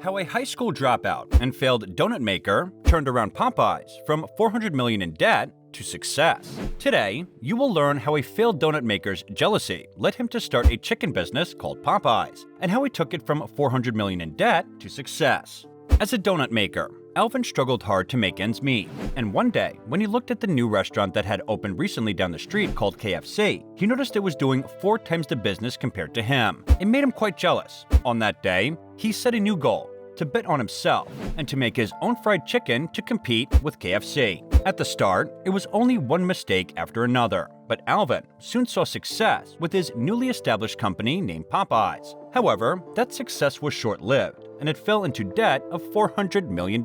How a high school dropout and failed donut maker turned around Popeyes from $400 million in debt to success. Today, you will learn how a failed donut maker's jealousy led him to start a chicken business called Popeyes, and how he took it from $400 million in debt to success. As a donut maker, Alvin struggled hard to make ends meet, and one day, when he looked at the new restaurant that had opened recently down the street called KFC, he noticed it was doing 4 times the business compared to him. It made him quite jealous. On that day, he set a new goal: to bet on himself and to make his own fried chicken to compete with KFC. At the start, it was only one mistake after another, but Alvin soon saw success with his newly established company named Popeyes. However, that success was short-lived, and it fell into debt of $400 million.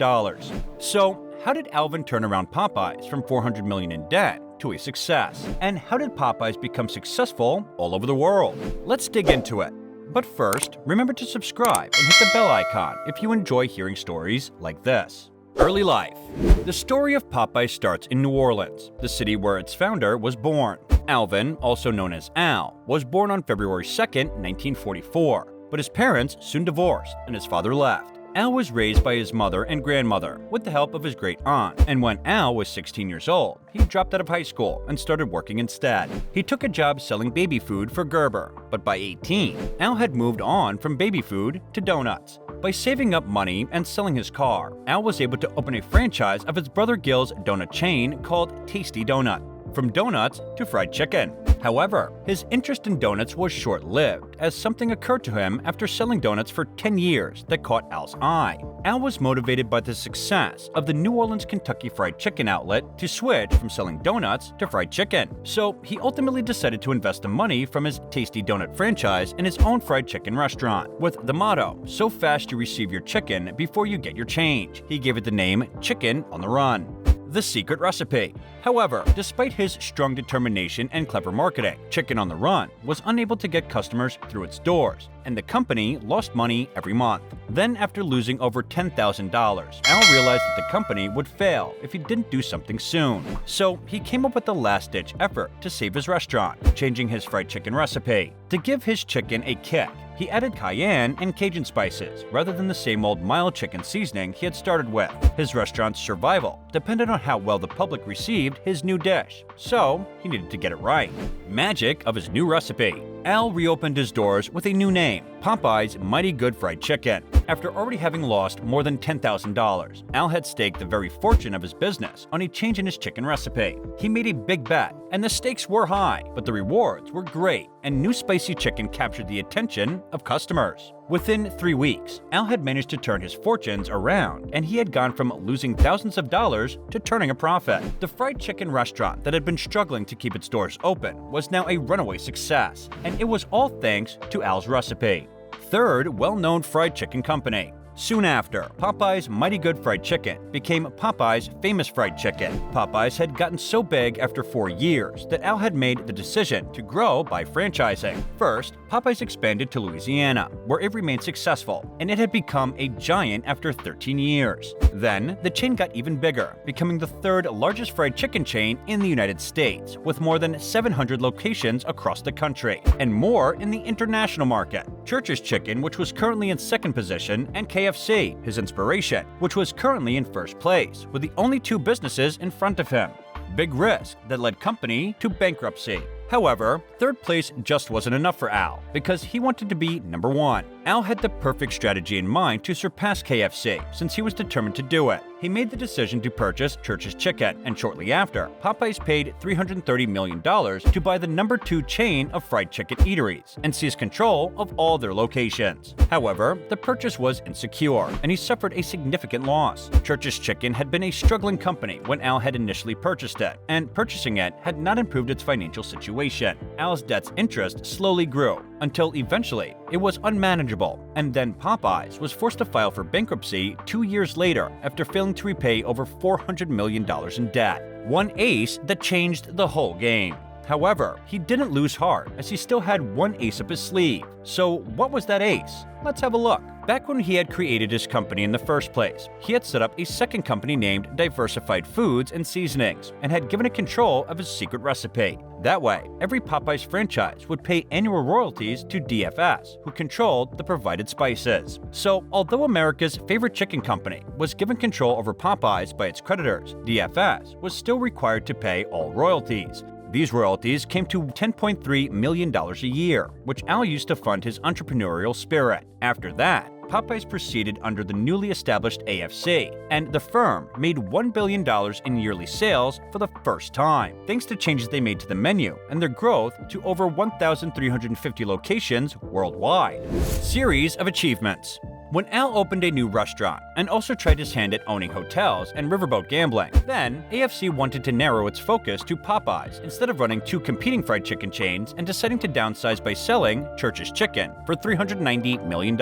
So, how did Alvin turn around Popeyes from $400 million in debt to a success? And how did Popeyes become successful all over the world? Let's dig into it. But first, remember to subscribe and hit the bell icon if you enjoy hearing stories like this. Early life. The story of Popeyes starts in New Orleans, the city where its founder was born. Alvin, also known as Al, was born on February 2, 1944, but his parents soon divorced and his father left. Al was raised by his mother and grandmother with the help of his great aunt, and when Al was 16 years old, he dropped out of high school and started working instead. He took a job selling baby food for Gerber, but by 18, Al had moved on from baby food to donuts. By saving up money and selling his car, Al was able to open a franchise of his brother Gil's donut chain called Tasty Donut, from donuts to fried chicken. However, his interest in donuts was short-lived, as something occurred to him after selling donuts for 10 years that caught Al's eye. Al was motivated by the success of the New Orleans, Kentucky fried chicken outlet to switch from selling donuts to fried chicken. So he ultimately decided to invest the money from his Tasty Donut franchise in his own fried chicken restaurant, with the motto, "So fast you receive your chicken before you get your change." He gave it the name Chicken on the Run. The secret recipe. However, despite his strong determination and clever marketing, Chicken on the Run was unable to get customers through its doors, and the company lost money every month. Then, after losing over $10,000, Al realized that the company would fail if he didn't do something soon. So he came up with a last-ditch effort to save his restaurant, changing his fried chicken recipe. To give his chicken a kick, he added cayenne and Cajun spices rather than the same old mild chicken seasoning he had started with. His restaurant's survival depended on how well the public received his new dish, so he needed to get it right. Magic of his new recipe. Al reopened his doors with a new name, Popeyes Mighty Good Fried Chicken. After already having lost more than $10,000, Al had staked the very fortune of his business on a change in his chicken recipe. He made a big bet, and the stakes were high, but the rewards were great, and new spicy chicken captured the attention of customers. Within 3 weeks, Al had managed to turn his fortunes around, and he had gone from losing thousands of dollars to turning a profit. The fried chicken restaurant that had been struggling to keep its doors open was now a runaway success, and it was all thanks to Al's recipe. Third well-known fried chicken company. Soon after, Popeyes Mighty Good Fried Chicken became Popeyes Famous Fried Chicken. Popeyes had gotten so big after 4 years that Al had made the decision to grow by franchising. First, Popeyes expanded to Louisiana, where it remained successful, and it had become a giant after 13 years. Then, the chain got even bigger, becoming the 3rd largest fried chicken chain in the United States, with more than 700 locations across the country, and more in the international market. Church's Chicken, which was currently in 2nd position, and KFC, his inspiration, which was currently in 1st place, with the only 2 businesses in front of him. Big risk that led company to bankruptcy. However, 3rd place just wasn't enough for Al, because he wanted to be number 1. Al had the perfect strategy in mind to surpass KFC, since he was determined to do it. He made the decision to purchase Church's Chicken, and shortly after, Popeyes paid $330 million to buy the number 2 chain of fried chicken eateries and seize control of all their locations. However, the purchase was insecure, and he suffered a significant loss. Church's Chicken had been a struggling company when Al had initially purchased it, and purchasing it had not improved its financial situation. Al's debt's interest slowly grew, until eventually it was unmanageable, and then Popeyes was forced to file for bankruptcy 2 years later after failing to repay over $400 million in debt. One ace that changed the whole game. However, he didn't lose heart as he still had one ace up his sleeve. So what was that ace? Let's have a look. Back when he had created his company in the first place, he had set up a second company named Diversified Foods and Seasonings and had given it control of his secret recipe. That way, every Popeyes franchise would pay annual royalties to DFS, who controlled the provided spices. So, although America's favorite chicken company was given control over Popeyes by its creditors, DFS was still required to pay all royalties. These royalties came to $10.3 million a year, which Al used to fund his entrepreneurial spirit. After that, Popeyes proceeded under the newly established AFC, and the firm made $1 billion in yearly sales for the first time, thanks to changes they made to the menu and their growth to over 1,350 locations worldwide. Series of achievements. When Al opened a new restaurant and also tried his hand at owning hotels and riverboat gambling, then AFC wanted to narrow its focus to Popeyes instead of running two competing fried chicken chains and deciding to downsize by selling Church's Chicken for $390 million.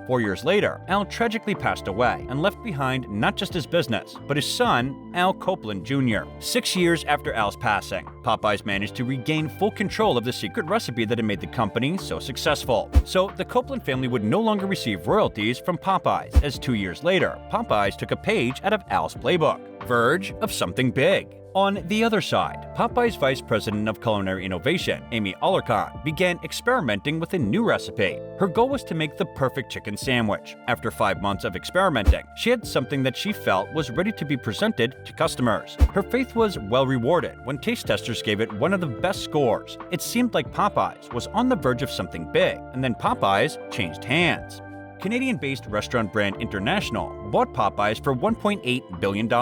4 years later, Al tragically passed away and left behind not just his business, but his son, Al Copeland Jr. 6 years after Al's passing, Popeyes managed to regain full control of the secret recipe that had made the company so successful. So the Copeland family would no longer receive royalties from Popeyes, as 2 years later, Popeyes took a page out of Al's playbook. Verge of something big. On the other side, Popeyes Vice President of Culinary Innovation, Amy Alarcon, began experimenting with a new recipe. Her goal was to make the perfect chicken sandwich. After 5 months of experimenting, she had something that she felt was ready to be presented to customers. Her faith was well rewarded when taste testers gave it one of the best scores. It seemed like Popeyes was on the verge of something big, and then Popeyes changed hands. Canadian-based restaurant brand International bought Popeyes for $1.8 billion.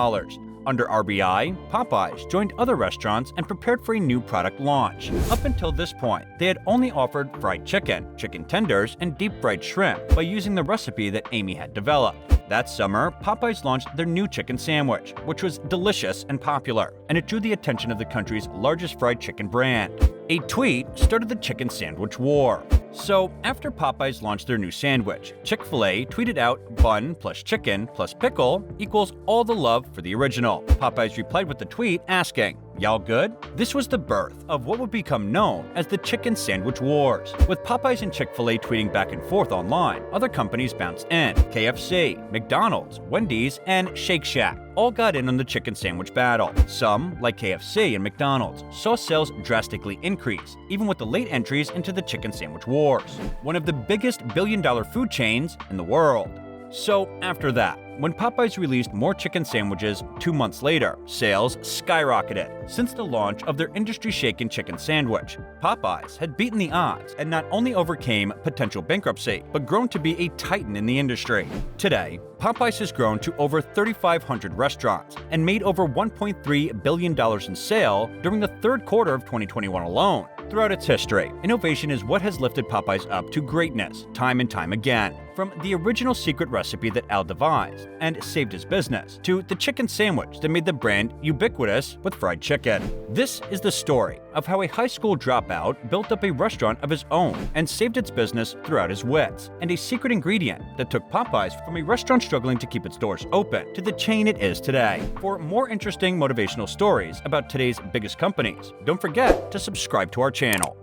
Under RBI, Popeyes joined other restaurants and prepared for a new product launch. Up until this point, they had only offered fried chicken, chicken tenders, and deep-fried shrimp by using the recipe that Amy had developed. That summer, Popeyes launched their new chicken sandwich, which was delicious and popular, and it drew the attention of the country's largest fried chicken brand. A tweet started the chicken sandwich war. So, after Popeyes launched their new sandwich, Chick-fil-A tweeted out bun plus chicken plus pickle equals all the love for the original. Popeyes replied with the tweet asking, "Y'all good?" This was the birth of what would become known as the Chicken Sandwich Wars. With Popeyes and Chick-fil-A tweeting back and forth online, other companies bounced in. KFC, McDonald's, Wendy's, and Shake Shack all got in on the chicken sandwich battle. Some, like KFC and McDonald's, saw sales drastically increase, even with the late entries into the chicken sandwich wars, one of the biggest billion-dollar food chains in the world. So after that, when Popeyes released more chicken sandwiches 2 months later, sales skyrocketed. Since the launch of their industry-shaking chicken sandwich, Popeyes had beaten the odds and not only overcame potential bankruptcy, but grown to be a titan in the industry. Today, Popeyes has grown to over 3,500 restaurants and made over $1.3 billion in sales during the third quarter of 2021 alone. Throughout its history, innovation is what has lifted Popeyes up to greatness time and time again. From the original secret recipe that Al devised and saved his business, to the chicken sandwich that made the brand ubiquitous with fried chicken. This is the story of how a high school dropout built up a restaurant of his own and saved its business throughout his wits, and a secret ingredient that took Popeyes from a restaurant struggling to keep its doors open to the chain it is today. For more interesting motivational stories about today's biggest companies, don't forget to subscribe to our channel.